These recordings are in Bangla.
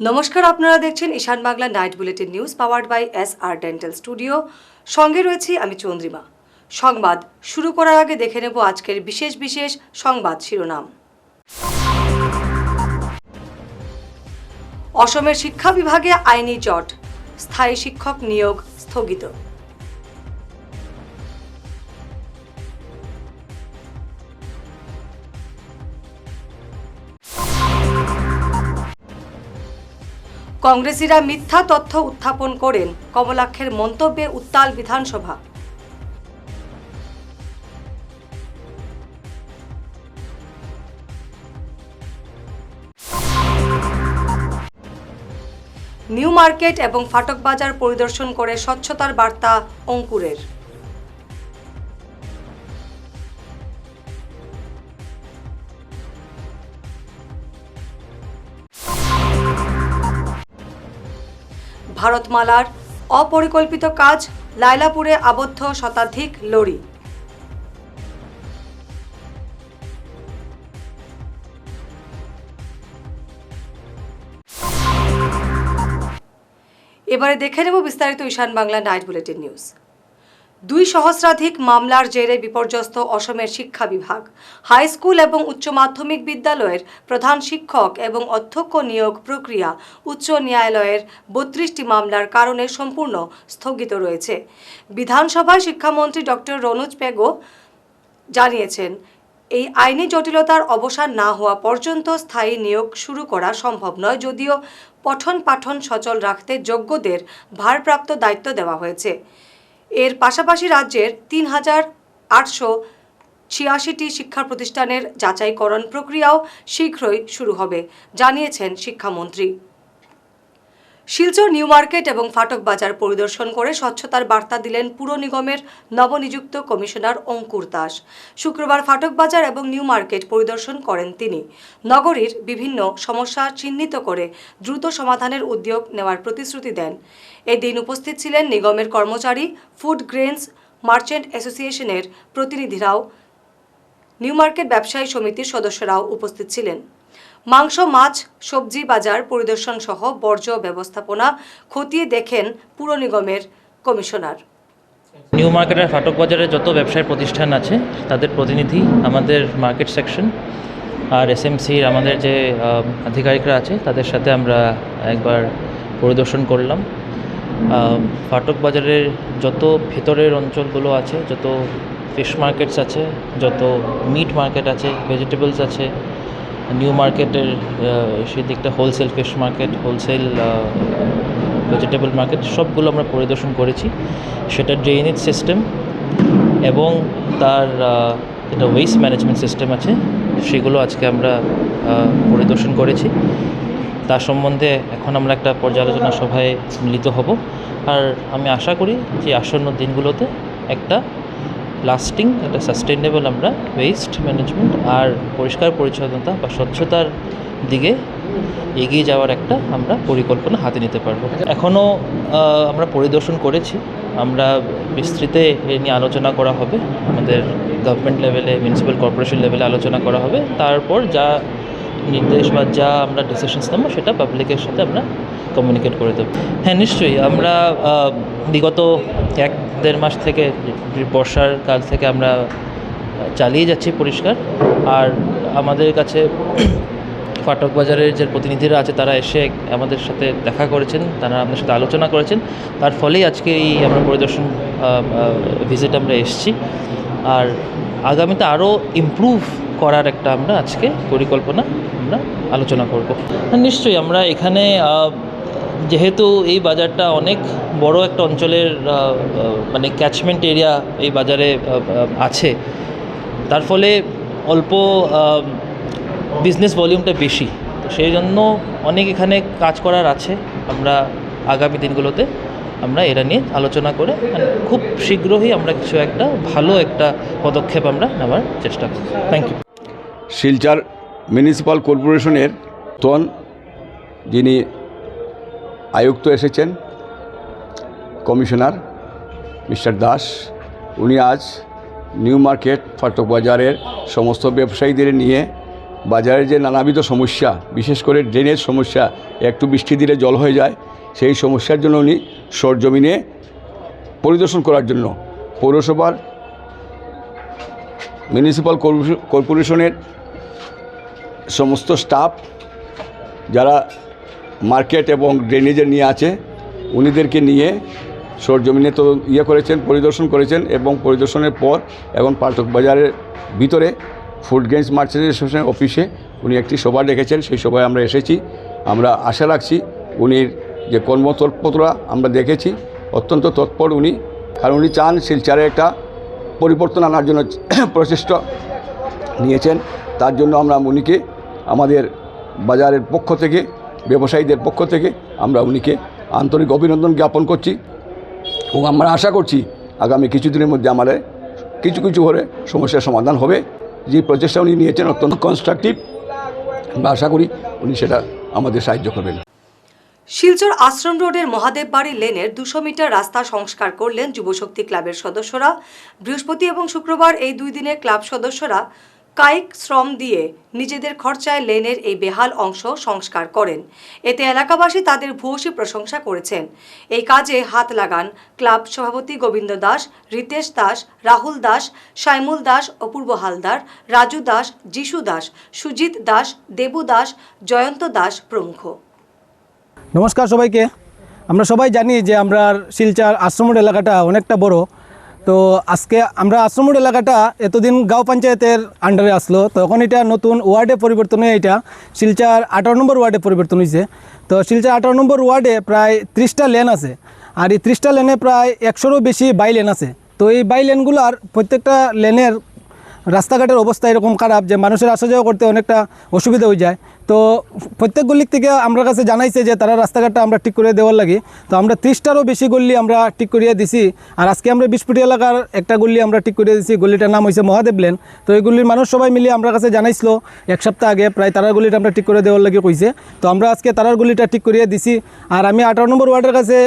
নমস্কার, আপনারা দেখছেন Ishan Bangla night bulletin news powered by SR dental studio. সঙ্গে রয়েছি আমি চন্দ্রিমা। সংবাদ শুরু করার আগে দেখে নেব আজকের বিশেষ বিশেষ সংবাদ শিরোনাম। অসমের শিক্ষা বিভাগে আইনি জট, স্থায়ী শিক্ষক নিয়োগ স্থগিত। কংগ্রেসীরা মিথ্যা তথ্য উত্থাপন করেন, কমলাক্ষের মন্তব্যে উত্তাল বিধানসভা। নিউ মার্কেট এবং ফাটক বাজার পরিদর্শন করে স্বচ্ছতার বার্তা অঙ্কুরের। ভারতমালার অপরিকল্পিত কাজ, লাইলাপুরে আবদ্ধ শতাধিক লরি। এবারে দেখে নেব বিস্তারিত ঈশান বাংলা নাইট বুলেটিন নিউজ। 2 সহস্রাধিক মামলার জেরে বিপর্যস্ত অসমের শিক্ষা বিভাগ। হাই স্কুল এবং উচ্চ মাধ্যমিক বিদ্যালয়ের প্রধান শিক্ষক এবং অধ্যক্ষ নিয়োগ প্রক্রিয়া উচ্চ ন্যায়ালয়ের 32টি মামলার কারণে সম্পূর্ণ স্থগিত রয়েছে। বিধানসভায় শিক্ষামন্ত্রী ডক্টর রনোজ পেগু জানিয়েছেন, এই আইনি জটিলতার অবসান না হওয়া পর্যন্ত স্থায়ী নিয়োগ শুরু করা সম্ভব নয়, যদিও পঠন পাঠন সচল রাখতে যোগ্যদের ভারপ্রাপ্ত দায়িত্ব দেওয়া হয়েছে। এর পাশাপাশি রাজ্যের 3,886টি শিক্ষা প্রতিষ্ঠানের যাচাইকরণ প্রক্রিয়াও শীঘ্রই শুরু হবে, জানিয়েছেন শিক্ষামন্ত্রী। শিলচর নিউ মার্কেট এবং ফাটক বাজার পরিদর্শন করে স্বচ্ছতার বার্তা দিলেন পুর নিগমের নবনিযুক্ত কমিশনার অঙ্কুর দাস। শুক্রবার ফাটক বাজার এবং নিউ মার্কেট পরিদর্শন করেন তিনি। নগরীর বিভিন্ন সমস্যা চিহ্নিত করে দ্রুত সমাধানের উদ্যোগ নেওয়ার প্রতিশ্রুতি দেন। এদিন উপস্থিত ছিলেন নিগমের কর্মচারী, ফুড গ্রেনস মার্চেন্ট অ্যাসোসিয়েশনের প্রতিনিধিরাও, নিউ মার্কেট ব্যবসায়ী সমিতির সদস্যরাও উপস্থিত ছিলেন। মাংস, মাছ, সবজি বাজার পরিদর্শন সহ বর্জ্য ব্যবস্থাপনা খতিয়ে দেখেন পুর নিগমের কমিশনার। নিউ মার্কেট আর ফাটক বাজারে যত ব্যবসায়ী প্রতিষ্ঠান আছে তাদের প্রতিনিধি, আমাদের মার্কেট সেকশন আর SMCর আমাদের যে আধিকারিকরা আছে তাদের সাথে আমরা একবার পরিদর্শন করলাম। ফাটক বাজারের যত ভেতরের অঞ্চলগুলো আছে, যত ফিশ মার্কেটস আছে, যত মিট মার্কেট আছে, ভেজিটেবলস আছে, নিউ মার্কেটের সেই দিকটা wholesale fish market, wholesale vegetable market, সবগুলো আমরা পরিদর্শন করেছি। সেটা ড্রেনেজ সিস্টেম এবং তার যেটা ওয়েস্ট ম্যানেজমেন্ট সিস্টেম আছে সেগুলো আজকে আমরা পরিদর্শন করেছি। তার সম্বন্ধে এখন আমরা একটা পর্যালোচনা সভায় মিলিত হব। আর আমি আশা করি যে আসন্ন দিনগুলোতে একটা লাস্টিং, একটা সাস্টেইনেবল আমরা ওয়েস্ট ম্যানেজমেন্ট আর পরিষ্কার পরিচ্ছন্নতা বা স্বচ্ছতার দিকে এগিয়ে যাওয়ার একটা আমরা পরিকল্পনা হাতে নিতে পারবো। এখনও আমরা পরিদর্শন করেছি, আমরা বিস্তৃতে এ নিয়ে আলোচনা করা হবে, আমাদের গভর্নমেন্ট লেভেলে, মিউনিসিপ্যাল কর্পোরেশন লেভেলে আলোচনা করা হবে। তারপর যা নির্দেশ বা যা আমরা ডিসিশনস নেব সেটা পাবলিকের সাথে আমরা কমিউনিকেট করে দেবো। হ্যাঁ, নিশ্চয়ই আমরা বিগত 1-1.5 মাস থেকে বর্ষার কাল থেকে আমরা চালিয়ে যাচ্ছি পরিষ্কার। আর আমাদের কাছে ফাটক বাজারের যে প্রতিনিধিরা আছে তারা এসে আমাদের সাথে দেখা করেছেন, তারা আমাদের সাথে আলোচনা করেছেন। তার ফলেই আজকে এই আমরা পরিদর্শন ভিজিট আমরা এসেছি। আর আগামীতে আরও ইমপ্রুভ করার একটা আমরা আজকে পরিকল্পনা আমরা আলোচনা করব। নিশ্চয়ই আমরা এখানে যেহেতু এই বাজারটা অনেক বড় একটা অঞ্চলের মানে ক্যাচমেন্ট এরিয়া এই বাজারে আছে, তার ফলে অল্প বিজনেস ভলিউমটা বেশি, তো সেই জন্য অনেক এখানে কাজ করার আছে। আমরা আগামী দিনগুলোতে আমরা এটা নিয়ে আলোচনা করে খুব শীঘ্রই আমরা কিছু একটা ভালো একটা পদক্ষেপ আমরা নেওয়ার চেষ্টা করব। Thank you. শিলচর মিউনিসিপ্যাল কর্পোরেশনের নতুন যিনি আয়ুক্ত এসেছেন, কমিশনার মিস্টার দাস, উনি আজ নিউ মার্কেট ফাটক বাজারের সমস্ত ব্যবসায়ীদের নিয়ে বাজারের যে নানাবিধ সমস্যা, বিশেষ করে ড্রেনের সমস্যা, একটু বৃষ্টি দিলে জল হয়ে যায়, সেই সমস্যার জন্য উনি সরজমিনে পরিদর্শন করার জন্য পৌরসভার মিউনিসিপ্যাল কর্পোরেশনের সমস্ত স্টাফ যারা মার্কেট এবং ড্রেনেজের নিয়ে আছে উনিদেরকে নিয়ে সরজমিনে তো পরিদর্শন করেছেন এবং পরিদর্শনের পর এখন পাঠক বাজারের ভিতরে ফুড গ্রেনস মার্চেন্ট অ্যাসোসিয়েশনের অফিসে উনি একটি সভা ডেকেছেন। সেই সভায় আমরা এসেছি। আমরা আশা রাখছি উনির যে কর্মতৎপরতা আমরা দেখেছি, অত্যন্ত তৎপর উনি, কারণ উনি চান শিলচরে একটা পরিবর্তন আনার জন্য প্রচেষ্টা নিয়েছেন। তার জন্য আমরা উনিকে আমাদের বাজারের পক্ষ থেকে, ব্যবসায়ীদের পক্ষ থেকে আমরা উনিকে আন্তরিক অভিনন্দন জ্ঞাপন করছি এবং আমরা আশা করছি আগামী কিছুদিনের মধ্যে আমাদের কিছু কিছু করে সমস্যার সমাধান হবে। যে প্রচেষ্টা উনি নিয়েছেন অত্যন্ত কনস্ট্রাকটিভ। আমরা আশা করি উনি সেটা আমাদের সাহায্য করবেন। শিলচর আশ্রম রোডের মহাদেব বাড়ি লেনের 200 মিটার রাস্তা সংস্কার করলেন যুবশক্তি ক্লাবের সদস্যরা। বৃহস্পতি এবং শুক্রবার এই 2 দিনে ক্লাব সদস্যরা কায়িক শ্রম দিয়ে নিজেদের খরচায় লেনের এই বেহাল অংশ সংস্কার করেন। এতে এলাকাবাসী তাদের ভূয়সী প্রশংসা করেছেন। এই কাজে হাত লাগান ক্লাব সভাপতি গোবিন্দ দাস, রিতেশ দাস, রাহুল দাস, সাইমুল দাস, অপূর্ব হালদার, রাজু দাস, যিশু দাস, সুজিত দাস, দেবু দাস, জয়ন্ত দাস প্রমুখ। নমস্কার সবাইকে। আমরা সবাই জানি যে আমরা শিলচর আশ্রম রোড এলাকাটা অনেকটা বড়। তো আজকে আমরা আশ্রম রোড এলাকাটা এতদিন গাঁও পঞ্চায়েতের আন্ডারে আসলো, তখন এটা নতুন ওয়ার্ডে পরিবর্তন হয়ে এটা শিলচর 18 নম্বর ওয়ার্ডে পরিবর্তন হয়েছে। তো শিলচর 18 নম্বর ওয়ার্ডে প্রায় 30টা লেন আছে, আর এই 30টা লেনে প্রায় 100রও বেশি বাই লেন আছে। তো এই বাই লেনগুলোর প্রত্যেকটা লেনের রাস্তাঘাটের অবস্থা এরকম খারাপ যে মানুষের আসা যাওয়া করতে অনেকটা অসুবিধা হয়ে যায়। তো প্রত্যেক গল্লির থেকে আমার কাছে জানাইছে যে তারা রাস্তাঘাটটা আমরা ঠিক করে দেওয়ার লাগে। তো আমরা 30টারও বেশি গল্লি আমরা ঠিক করিয়ে দিছি। আর আজকে আমরা 20 ফুটি এলাকার একটা গল্লি আমরা ঠিক করিয়ে দিছি। গল্লিটার নাম হয়েছে মহাদেব লেন। তো এই গল্লির মানুষ সবাই মিলে আমার কাছে জানাইছিল 1 সপ্তাহ আগে প্রায় তারার গল্লিটা আমরা ঠিক করে দেওয়ার লাগে কইছে। তো আমরা আজকে তারার গল্লিটা ঠিক করিয়ে দিছি। আর আমি 18 নম্বর ওয়ার্ডের কাছে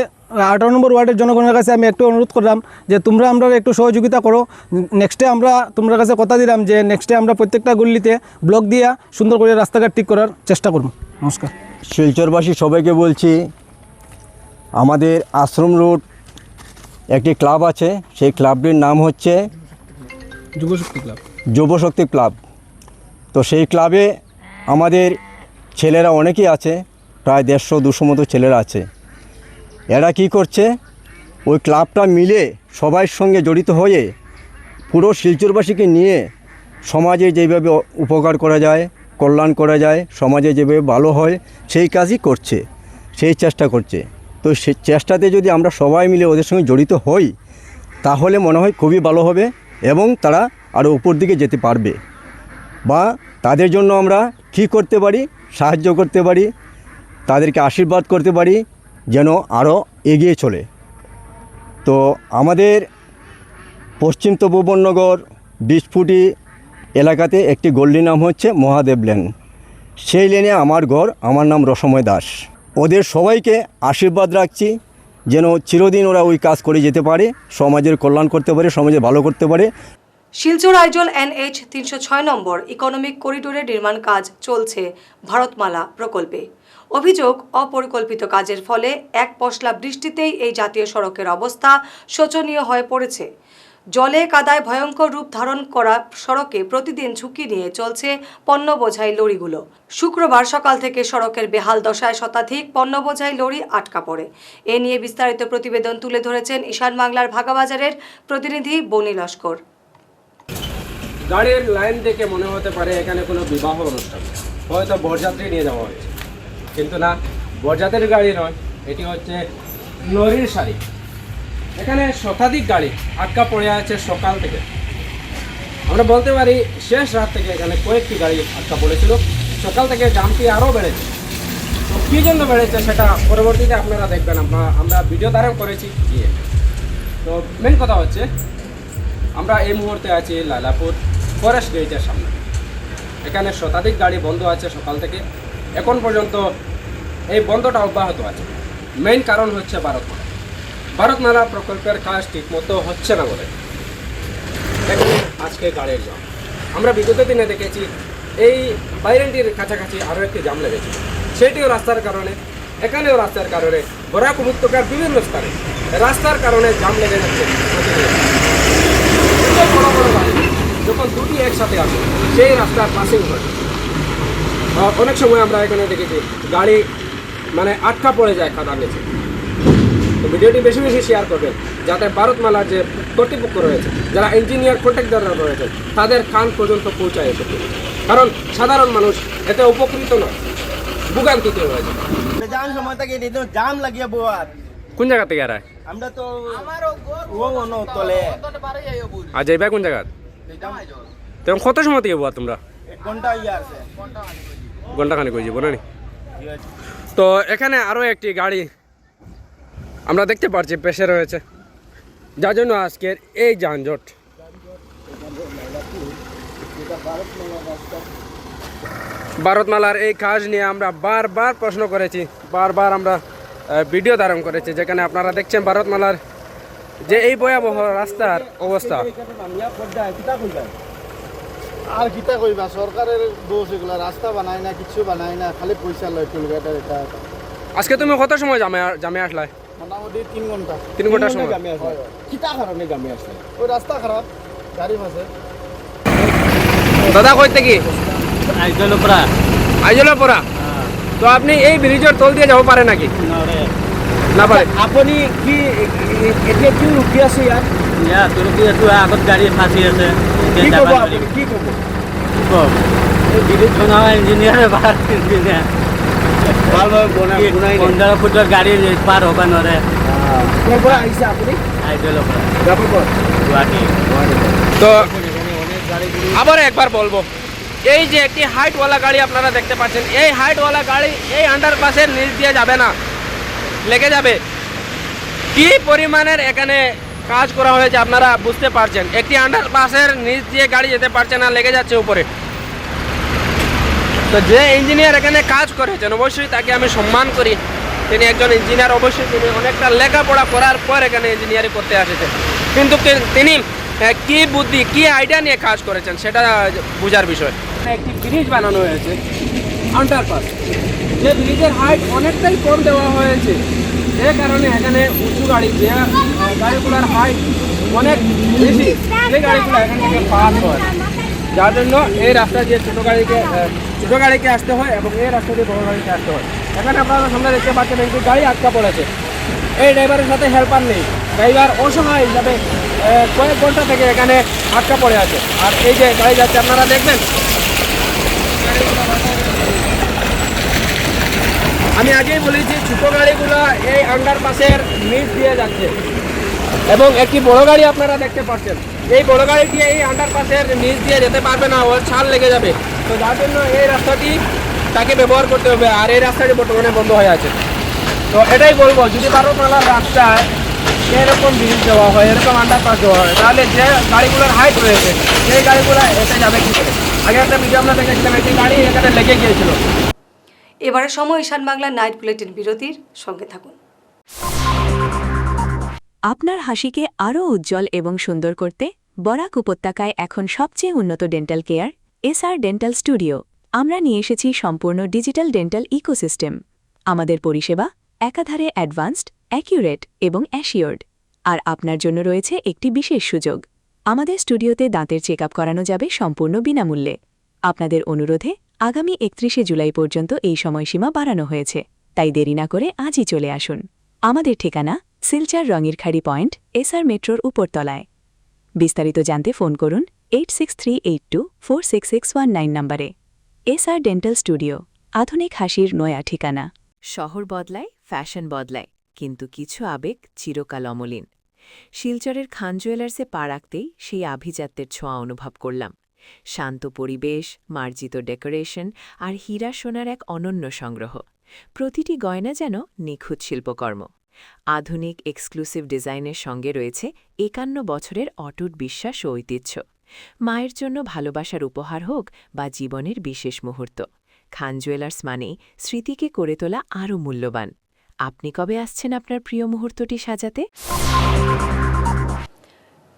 18 নম্বর ওয়ার্ডের জনগণের কাছে আমি একটু অনুরোধ করলাম যে তোমরা আমরা একটু সহযোগিতা করো। নেক্সটে আমরা তোমরা কাছে কথা দিলাম যে নেক্সটে আমরা প্রত্যেকটা গল্লিতে ব্লক দিয়া সুন্দর করে রাস্তাঘাট ঠিক করার চেষ্টা করব। নমস্কার। শিলচরবাসী সবাইকে বলছি, আমাদের আশ্রম রোড একটি ক্লাব আছে, সেই ক্লাবটির নাম হচ্ছে যুবশক্তি ক্লাব। তো সেই ক্লাবে আমাদের ছেলেরা অনেকেই আছে, প্রায় 150-200 মতো ছেলেরা আছে। এরা কি করছে, ওই ক্লাবটা মিলে সবার সঙ্গে জড়িত হয়ে পুরো শিলচরবাসীকে নিয়ে সমাজে যেভাবে উপকার করা যায়, কল্যাণ করা যায়, সমাজে যেভাবে ভালো হয় সেই কাজই করছে, সেই চেষ্টা করছে। তো সেই চেষ্টাতে যদি আমরা সবাই মিলে ওদের সঙ্গে জড়িত হই তাহলে মনে হয় খুবই ভালো হবে এবং তারা আরও উপর দিকে যেতে পারবে। বা তাদের জন্য আমরা কী করতে পারি, সাহায্য করতে পারি, তাদেরকে আশীর্বাদ করতে পারি যেন আরও এগিয়ে চলে। তো আমাদের পশ্চিম তপোবননগর 20 ফুটি এলাকাতে একটি গল্লি নাম হচ্ছে মহাদেব লেন। সেই লেনে আমার ঘর, আমার নাম রসময় দাস। ওদের সবাইকে আশীর্বাদ রাখছি যেন চিরদিন ওরা ওই কাজ করে যেতে পারে, সমাজের কল্যাণ করতে পারে, সমাজে ভালো করতে পারে। শিলচর আইজল NH 306 নম্বর ইকোনমিক করিডোরের নির্মাণ কাজ চলছে ভারতমালা প্রকল্পে। অভিযোগ, অপরিকল্পিত কাজের ফলে এক পশলা বৃষ্টিতেই এই জাতীয় সড়কের অবস্থা শোচনীয় হয়ে পড়েছে। জলে কাদায় ভয়ঙ্কর রূপ ধারণ করা সড়কে প্রতিদিন ঝুঁকি নিয়ে চলছে পণ্য বোঝাই লরিগুলো। শুক্রবার সকাল থেকে সড়কের বেহাল দশায় শতাধিক পণ্য বোঝাই লরি আটকা পড়ে। এ নিয়ে বিস্তারিত প্রতিবেদন তুলে ধরেছেন ঈশান বাংলার ভাগাবাজারের প্রতিনিধি বনি লস্কর। গাড়ির লাইন দেখে মনে হতে পারে এখানে কোনো বিবাহ অনুষ্ঠান, হয়তো বরযাত্রী নিয়ে যাওয়া হয়েছে, কিন্তু না, বরযাত্রীর গাড়ি নয়, এটি হচ্ছে লরির সারি। এখানে শতাধিক গাড়ি আটকা পড়ে আছে সকাল থেকে। আমরা বলতে পারি শেষ রাত থেকে এখানে কয়েকটি গাড়ি আটকা পড়েছিল। সকাল থেকে জামটি আরও বেড়েছে। তো কী জন্য বেড়েছে সেটা পরবর্তীতে আপনারা দেখবেন, আমরা ভিডিও ধারণ করেছি গিয়ে। তো মেন কথা হচ্ছে আমরা এই মুহূর্তে আছি লালাপুর ফরেস্ট গেটের সামনে। এখানে শতাধিক গাড়ি বন্ধ আছে সকাল থেকে, এখন পর্যন্ত এই বন্ধটা অব্যাহত আছে। মেইন কারণ হচ্ছে ভারতমালা প্রকল্পের কাজ ঠিকমতো হচ্ছে না বলে এখানে আজকে গাড়ির জ্যাম। আমরা বিগত দিনে দেখেছি এই বাইরেন্টির কাছাকাছি আরও একটি জাম লেগেছিল, সেটিও রাস্তার কারণে, এখানেও রাস্তার কারণে, বরাক উপত্যকার বিভিন্ন স্থানে রাস্তার কারণে জাম লেগে যাচ্ছে প্রতিনিয়ত। এত বড় বড় গাড়ি যখন দুটি একসাথে আসে সেই রাস্তার পাসিং হয়, অনেক সময় আমরা এখানে দেখেছি গাড়ি মানে আটকা পড়ে যায় খাদার নিচে। তো ভিডিওটি বেশি বেশি শেয়ার করবেন যাতে ভারতমালার যে কর্তৃপক্ষ রয়েছে, যারা ইঞ্জিনিয়ার কন্ট্রাক্টররা রয়েছে, তাদের কান পর্যন্ত পৌঁছায় এসেছে, কারণ সাধারণ মানুষ এতে উপকৃত নয়, ভোগান্তিতে রয়েছে। যান সময় থেকে এটি তো জাম লাগিয়ে বোয়ার কোন জায়গা থেকে আর আমরা তো ও অন্য তলে আর যাইবা কোন জায়গা? তখন কত সময় থেকে বোয়া তোমরা? 1 ঘন্টা ইয়ে আছে। ঘন্টাখানেক হয়ে যাবো না? তো এখানে আরও একটি গাড়ি আমরা দেখতে পাচ্ছি পেশে রয়েছে, যার জন্য আজকের এই যানজট। ভারতমালার এই কাজ নিয়ে আমরা বারবার প্রশ্ন করেছি, বারবার আমরা ভিডিও ধারণ করেছি, যেখানে আপনারা দেখছেন ভারতমালার যে এই ভয়াবহ রাস্তার অবস্থা। আর কিতা কইবা, সরকারের দোষ এগুলা, রাস্তা বানায় না, কিছু বানায় না, খালি পয়সা লয় টুলগেটের। এটা আজকে তুমি কত সময় জামে আসলে? মোটামুটি 3 ঘন্টা। 3 ঘন্টা সময় জামে আসলে। কিতা কারণে জামে আসলে? ওই রাস্তা খারাপ, গাড়ি ফাঁসে। দাদা কই থেকে? আইজলপরা। তো আপনি এই ব্রিজের তল দিয়ে যাব পারে নাকি? না পারে। আপনি কি এতিয়া কি রুকি আছে ইয়াত? আগত গাড়ী ফাঁচি আছে কি কব আপনি, কি কব? এই ব্ৰিজ বনোৱা ইঞ্জিনিয়াৰে ভাল ইঞ্জিনিয়াৰ ভালভাবে বনাই 15 ফুটৰ গাড়ী পাৰ হ'ব নোৱাৰে। কোন পৰা আহিছে আপনি? আইডলৰ পৰা যাবো কোন? গুৱাহাটী। তো আবার একবার বলবো, এই যে একটি হাইটওয়ালা গাড়ি আপনারা দেখতে পাচ্ছেন, এই হাইটওয়ালা গাড়ি এই আন্ডারপাসের নিচ দিয়ে যাবে না, লেগে যাবে। কি পরিমাণের এখানে কাজ করা হয়েছে আপনারা বুঝতে পারছেন। একটি আন্ডারপাসের নিচ দিয়ে গাড়ি যেতে পারছে না, লেগে যাচ্ছে উপরে। তো যে ইঞ্জিনিয়ার এখানে কাজ করেছেন অবশ্যই তাকে আমি সম্মান করি, তিনি একজন ইঞ্জিনিয়ার, অবশ্যই তিনি অনেকটা লেখাপড়া করার পর এখানে ইঞ্জিনিয়ারিং করতে এসেছেন, কিন্তু তিনি কি বুদ্ধি, কি আইডিয়া নিয়ে কাজ করেছেন সেটা বোঝার বিষয়। একটি ব্রিজ বানানো হয়েছে আন্ডারপাস, যে ব্রিজের হাইট অনেকটাই কম দেওয়া হয়েছে, যে কারণে এখানে উঁচু গাড়ি, যে গাড়িগুলোর হাইট অনেক বেশি, সেই গাড়িগুলো এখান থেকে পাস হয়, যার জন্য এই রাস্তা দিয়ে ছোটো গাড়িকে আসতে হয় এবং এই রাস্তা দিয়ে বড় গাড়িকে আসতে হয়। এখানে আপনারা সামনে দেখতে পাচ্ছেন একটি গাড়ি আটকা পড়েছে, এই ড্রাইভারের সাথে হেল্পার নেই, ড্রাইভার অসহায় হিসাবে কয়েক ঘন্টা থেকে এখানে আটকা পড়ে আছে। আর এই যে গাড়ি যাচ্ছে আপনারা দেখবেন, আমি আগেই বলেছি ছোটো গাড়িগুলো এই আন্ডারপাসের নিচ দিয়ে যাচ্ছে এবং একটি বড় গাড়ি আপনারা দেখতে পাচ্ছেন, এই বড় গাড়িটি এই আন্ডারপাসের নিচ দিয়ে যেতে পারবে না, ওর ছাল লেগে যাবে। তো যার জন্য এই রাস্তাটি তাকে ব্যবহার করতে হবে, আর এই রাস্তাটি বর্তমানে বন্ধ হয়ে আছে। তো এটাই বলবো, যদি ভারতমালার রাস্তায় এরকম ব্রিজ দেওয়া হয়, এরকম আন্ডারপাস দেওয়া হয়, তাহলে যে গাড়িগুলোর হাইট রয়েছে সেই গাড়িগুলো এসে যাবে কী করে? আগে একটা ভিডিও আমরা দেখেছিলাম, একটি গাড়ি এখানে লেগে গিয়েছিল। এবারে সময় ঈশান বাংলার নাইট বুলেটিন বিরতির সঙ্গে থাকুন। আপনার হাসিকে আরও উজ্জ্বল এবং সুন্দর করতে বরাক উপত্যকায় এখন সবচেয়ে উন্নত dental care SR dental studio. আমরা নিয়ে এসেছি সম্পূর্ণ ডিজিটাল ডেন্টাল ইকোসিস্টেম। আমাদের পরিষেবা একাধারে অ্যাডভান্সড, অ্যাকিউরেট এবং অ্যাসিওর্ড। আর আপনার জন্য রয়েছে একটি বিশেষ সুযোগ, আমাদের স্টুডিওতে দাঁতের চেকআপ করানো যাবে সম্পূর্ণ বিনামূল্যে। আপনাদের অনুরোধে আগামী 31শে জুলাই পর্যন্ত এই সময়সীমা বাড়ানো হয়েছে, তাই দেরি না করে আজই চলে আসুন। আমাদের ঠিকানা সিলচার রঙিরখাড়ি পয়েন্ট, এসআর মেট্রোর উপরতলায়। বিস্তারিত জানতে ফোন করুন 8638246619 নম্বরে। এসআর ডেন্টাল স্টুডিও, আধুনিক হাসির নয়া ঠিকানা। শহর বদলায়, ফ্যাশন বদলায়, কিন্তু কিছু আবেগ চিরকাল অমলিন। শিলচরের খান জুয়েলার্সে পা রাখতেই সেই আভিজাত্যের ছোঁয়া অনুভব করলাম। শান্ত পরিবেশ, মার্জিত ডেকোরেশন আর হীরা সোনার এক অনন্য সংগ্রহ। প্রতিটি গয়না যেন নিখুঁত শিল্পকর্ম। আধুনিক এক্সক্লুসিভ ডিজাইনের সঙ্গে রয়েছে 51 বছরের অটুট বিশ্বাস ও ঐতিহ্য। মায়ের জন্য ভালোবাসার উপহার হোক বা জীবনের বিশেষ মুহূর্ত, খান জুয়েলার্স মানেই স্মৃতিকে করে তোলা আরও মূল্যবান। আপনি কবে আসছেন আপনার প্রিয় মুহূর্তটি সাজাতে?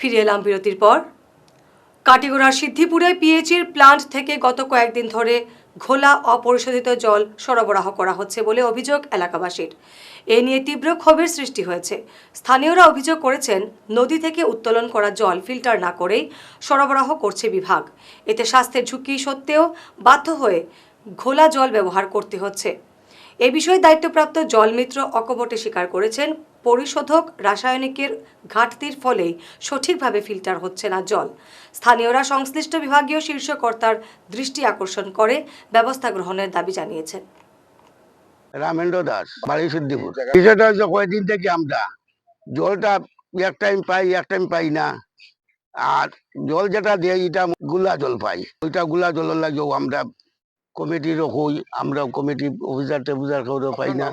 ফিরে এলাম বিরতির পর। কাটিগড়ার সিদ্ধিপুরে পিএইচির প্লান্ট থেকে গত কয়েকদিন ধরে ঘোলা অপরিশোধিত জল সরবরাহ করা হচ্ছে বলে অভিযোগ এলাকাবাসীর। এ নিয়ে তীব্র ক্ষোভের সৃষ্টি হয়েছে। স্থানীয়রা অভিযোগ করেছেন, নদী থেকে উত্তোলন করা জল ফিল্টার না করেই সরবরাহ করছে বিভাগ। এতে স্বাস্থ্যের ঝুঁকি সত্ত্বেও বাধ্য হয়ে ঘোলা জল ব্যবহার করতে হচ্ছে। এ বিষয়ে দায়িত্বপ্রাপ্ত জলমিত্র অকপটে স্বীকার করেছেন, পরিশোধক রাসায়নিকের ঘাটতির ফলেই সঠিকভাবে ফিল্টার হচ্ছে না জল। স্থানীয়রা সংশ্লিষ্ট বিভাগীয় শীর্ষ কর্তার দৃষ্টি আকর্ষণ করে ব্যবস্থা গ্রহণের দাবি জানিয়েছেন। রামেন্দ্র দাস, বাড়ি সিদ্ধিপুর। বিষয়টা হচ্ছে কয়েকদিন থেকে আমরা জলটা এক টাইম পাই, এক টাইম পাই না। আর জল যেটা দেয় এটা গুলা জল পাই, ওইটা গুলা জলের লাগেও আমরা কমিটিরও হই, আমরা কমিটি অফিসার টেফিসার কেউ পাই না।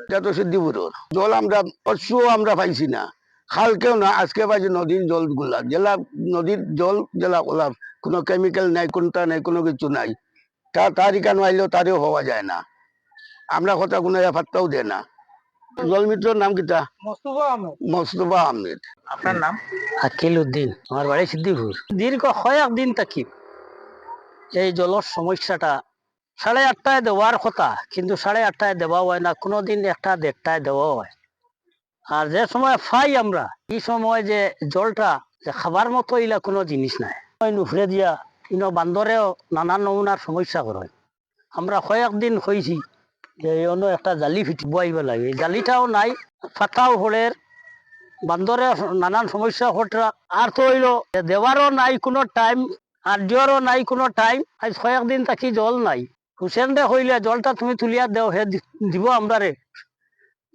এটা তো সিদ্ধিপুরের জল আমরা অশ্বও আমরা পাইছি না, খালকেও না। আজকে পাইছি নদীর জল গুলা, জেলা নদীর জল জেলা ওলা, কোনো কেমিক্যাল নাই, কোনটা নাই, কোনো কিছু নাই। তারই কেন আইলেও তারও হওয়া যায় না। আমরা কথা কোনো পাত্তাও দেয় না। জলমিত্রর নাম কিটা? মোস্তফা আহমেদ। আপনার নাম? আকিল উদ্দিন, আমার বাড়ি সিদ্ধিপুর। দীর্ঘ কয়েকদিন থাকি এই জলের সমস্যাটা 8:30টায় দেওয়ার কথা, কিন্তু 8:30টায় দেওয়া হয় না, কোনোদিন 1:30টায় দেওয়া হয়। আর যে সময় পাই আমরা, এই সময় যে জলটা যে খাবার মতো ইলা কোনো জিনিস নাই। নুফরে দিয়া বান্দরেও নানান নমুনার সমস্যা করে। আমরা কয়েকদিন হয়েছি যে অন্য একটা জালি বইব লাগে, এই জালিটাও নাই, পাতাও হলের বান্দরে নানান সমস্যা ঘটা। আর তো হইল দেওয়ারও নাই কোনো টাইম, আর দিওয়ারও নাই কোনো টাইম। আজ কয়েকদিন থাকি জল নাই। হুসেন রে হইলে জলটা তুমি তুলিয়া দেও, হে দিব আমরা রে,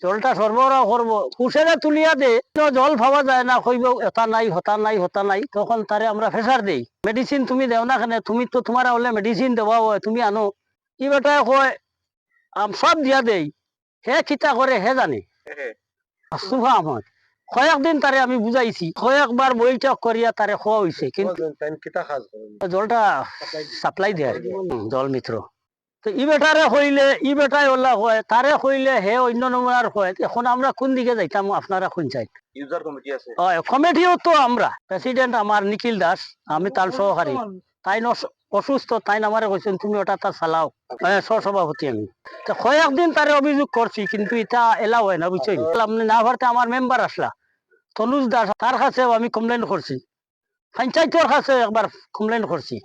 জলটা সরবরাহ করবো। হুসেনে তুলিয়া দে, জল পাওয়া যায় না, কইব এটা নাই, হতা নাই, হতা নাই। তখন তারে আমরা প্রেসার দেই, মেডিসিন তুমি দেও না কেন, তুমি তো তোমার হলে মেডিসিন দেওয়া হয়, তুমি আনো। ই বেটায় কয় সব দিয়া দেই, হে কিতা করে হে জানে। সুফা আমার কয়েকদিন তারে আমি বুঝাইছি, কয়েকবার বৈঠক করিয়া তারে খোয়া হয়েছে, কিন্তু জলটা সাপ্লাই দেয় জল মিত্র। তো ই বেটারে হইলে ই বেটাই ওলা হয়, তারে হইলে হে অন্য নমুনার হয়। এখন আমরা কোন দিকে যাইতাম, আপনারা কোন চাই? কমিটিও তো আমরা, প্রেসিডেন্ট আমার নিখিল দাস, আমি তার সহকারী। তাই অসুস্থ, তাই আমারে কইছেন তুমি ওটা তা চালাও, সহসভাপতি আমি। তো কয়েকদিন তারে অভিযোগ করছি, কিন্তু এটা এলাও হয় না, বুঝছেন। আপনি না পারতে আমার মেম্বার আসলা তনুজ দাস, তার কাছেও আমি কমপ্লেন করছি, পঞ্চায়েতের কাছে একবার কমপ্লেন করছি,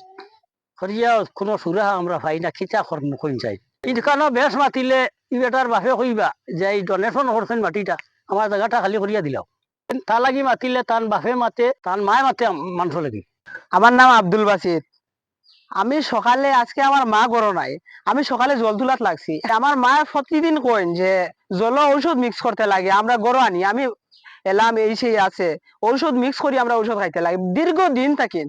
করিয়া কোনো সুরাহা আমরা পাই না। খিচা কর্ম কইন চাই ইখানো বেশ মাতিলে ই বেটার বাপে কইবা যে এই ডোনেশন করছেন মাটিটা, আমার জায়গাটা খালি করিয়া দিলাও। তা লাগি মাতিলে তান বাপে মাতে, তান মায়ে মাতে মানুষ লাগি। আমার নাম আব্দুল বাসির। আমি সকালে, আজকে আমার মা গড় নাই, আমি সকালে জল তুলাত লাগছি। আমার মা প্রতিদিন কইন যে জল ঔষধ মিক্স করতে লাগে, আমরা গড় আনি, আমি এলাম এই সেই আছে ঔষধ মিক্স করি, আমরা ঔষধ খাইতে লাগে দীর্ঘদিন থাকেন।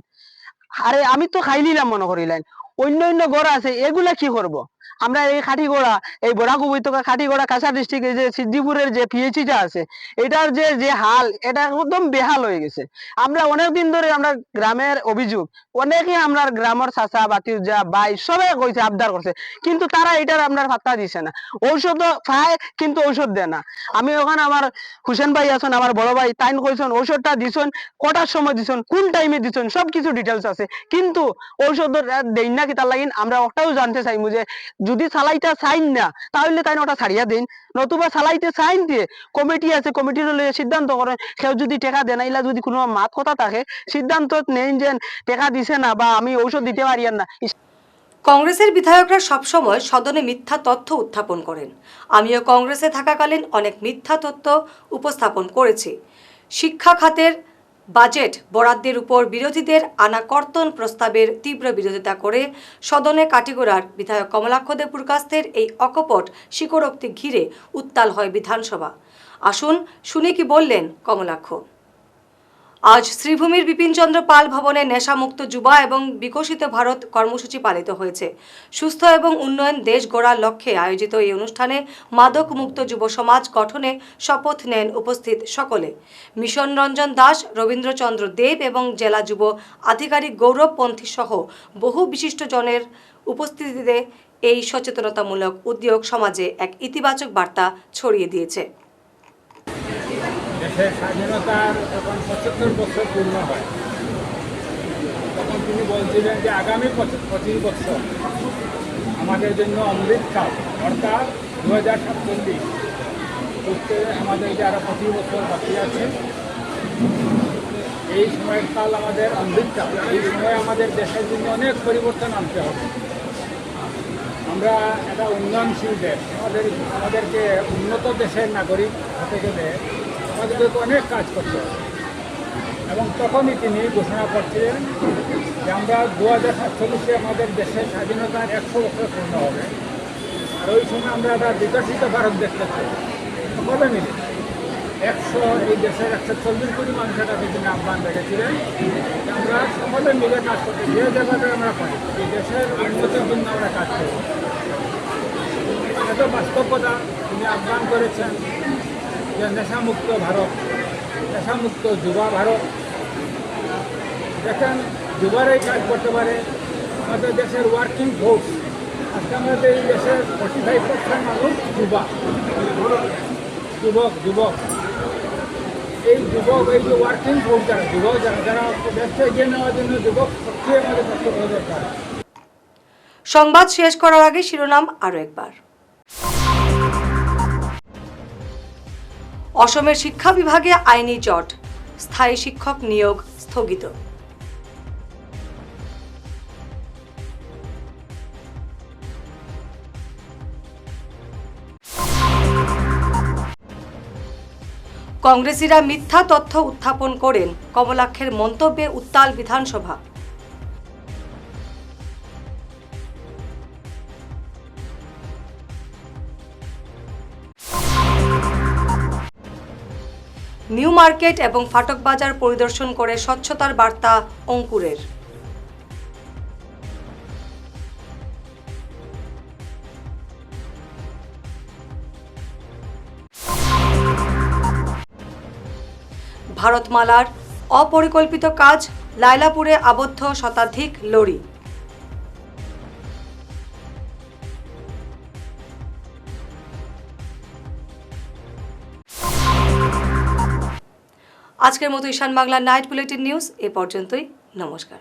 আরে আমি তো খাই নিলাম মনে করিলেন, অন্য অন্য গড়া আছে, এগুলা কি করব? আমরা এই খাটিগড়া, এই বরাক উপত্যকা খাটিগড়া কাছাড় ডিস্ট্রিক্টের যে সিদ্ধিপুরের যে পিএইচিটা আছে, এটার যে হাল, এটা একদম বেহাল হয়ে গেছে। আমরা অনেকদিন ধরে আমরা গ্রামের অভিযোগ, অনেকে আমরা গ্রামের চাচা বাতিজা ভাই সবাই কইছে, আবদার করছে, কিন্তু তারা এটার আপনার পাত্তা দিছে না। ঔষধ খায় কিন্তু ঔষধ দেয় না। আমি ওখানে আমার হুসেন ভাই আছেন, আমার বড় ভাই, তাইন কইছেন ঔষধটা দিছেন, কটার সময় দিছেন, কোন টাইমে দিছেন, সবকিছু ডিটেলস আছে, কিন্তু ঔষধ দেই না। কি তার লাগিন আমরা ওটাও জানতে চাইমু যে যদি চালাইতে চাইন না, তাহলে তাই ওটা ছাড়িয়া দিন, নতুবা চালাইতে চাইন দিয়ে কমিটি আছে, কমিটির সিদ্ধান্ত করেন। কেউ যদি টেকা দেন, ইলা যদি কোনো মাত কথা থাকে, সিদ্ধান্ত নেন যে টেকা দিছে না বা আমি ঔষধ দিতে পারি না। কংগ্রেসের বিধায়করা সবসময় সদনে মিথ্যা তথ্য উত্থাপন করেন। আমিও কংগ্রেসে থাকাকালীন অনেক মিথ্যা তথ্য উপস্থাপন করেছি। শিক্ষা খাতের বাজেট বরাদ্দের উপর বিরোধীদের আনা কর্তন প্রস্তাবের তীব্র বিরোধিতা করে সদনে কাটিগড়ার বিধায়ক কমলাক্ষ দেবপুরকাস্তের এই অকপট স্বীকারোক্তি ঘিরে উত্তাল হয় বিধানসভা। আসুন শুনে কি বললেন কমলাক্ষ। আজ শ্রীভূমির বিপিনচন্দ্র পাল ভবনে নেশামুক্ত যুবা এবং বিকশিত ভারত কর্মসূচি পালিত হয়েছে। সুস্থ এবং উন্নয়ন দেশ গড়ার লক্ষ্যে আয়োজিত এই অনুষ্ঠানে মাদক মুক্ত যুব সমাজ গঠনে শপথ নেন উপস্থিত সকলে। মিশন রঞ্জন দাস, রবীন্দ্রচন্দ্র দেব এবং জেলা যুব আধিকারিক গৌরব পন্থী সহ বহু বিশিষ্টজনের উপস্থিতিতে এই সচেতনতামূলক উদ্যোগ সমাজে এক ইতিবাচক বার্তা ছড়িয়ে দিয়েছে। দেশের স্বাধীনতার যখন 75 বছর পূর্ণ হয়, তিনি বলছিলেন যে আগামী 25 বছর আমাদের জন্য অমৃতকাল, অর্থাৎ 2047 করতে আমাদের যে আরও 25 বছর বাকি আছে, এই সময়ের কাল আমাদের অমৃতকাল। এই সময় আমাদের দেশের জন্য অনেক পরিবর্তন আনতে হবে। আমরা একটা উন্নয়নশীল দেশ, আমাদেরকে উন্নত দেশের নাগরিক হতে গেলে আমাদেরকে অনেক কাজ করতে হবে। এবং তখনই তিনি ঘোষণা করছিলেন যে আমরা 2047-এ আমাদের দেশের স্বাধীনতার 100 বছর পূর্ণ হবে। আর ওই সময় আমরা একটা বিকশিত ভারত দেখতে চাই। সকলে মিলে এই দেশের 140 কোটি মানুষের কাছে তিনি আহ্বান রেখেছিলেন যে আমরা সকলে মিলে কাজ করতে, যে জায়গাতে আমরা পাই এই দেশের উন্নতির জন্য আমরা কাজ করব। এত বাস্তবতা তিনি আহ্বান করেছেন যে নেশামুক্ত ভারত, নেশামুক্ত যুবা ভারত। দেখেন, যুবারাই কাজ করতে পারে। আমাদের দেশের ওয়ার্কিং ফোর্স, আজকে আমাদের এই দেশের 45% মানুষ যুবক। এই যে ওয়ার্কিং ফোর্স যারা দেশকে এগিয়ে নেওয়ার জন্য যুবক সবচেয়ে আমাদের কষ্ট দরকার। সংবাদ শেষ করার আগে শিরোনাম আরও একবার। অসমের শিক্ষা বিভাগে আইনি জট, স্থায়ী শিক্ষক নিয়োগ স্থগিত। কংগ্রেসীরা মিথ্যা তথ্য উত্থাপন করেন, কমলাক্ষের মন্তব্যে উত্তাল বিধানসভা। নিউ মার্কেট এবং ফাটক বাজার পরিদর্শন করে স্বচ্ছতার বার্তা অঙ্কুরের। ভারতমালার অপরিকল্পিত কাজ, লাইলাপুরে আবদ্ধ শতাধিক লরি। আজকের মতো ঈশান বাংলা নাইট বুলেটিন নিউজ এ পর্যন্তই। নমস্কার।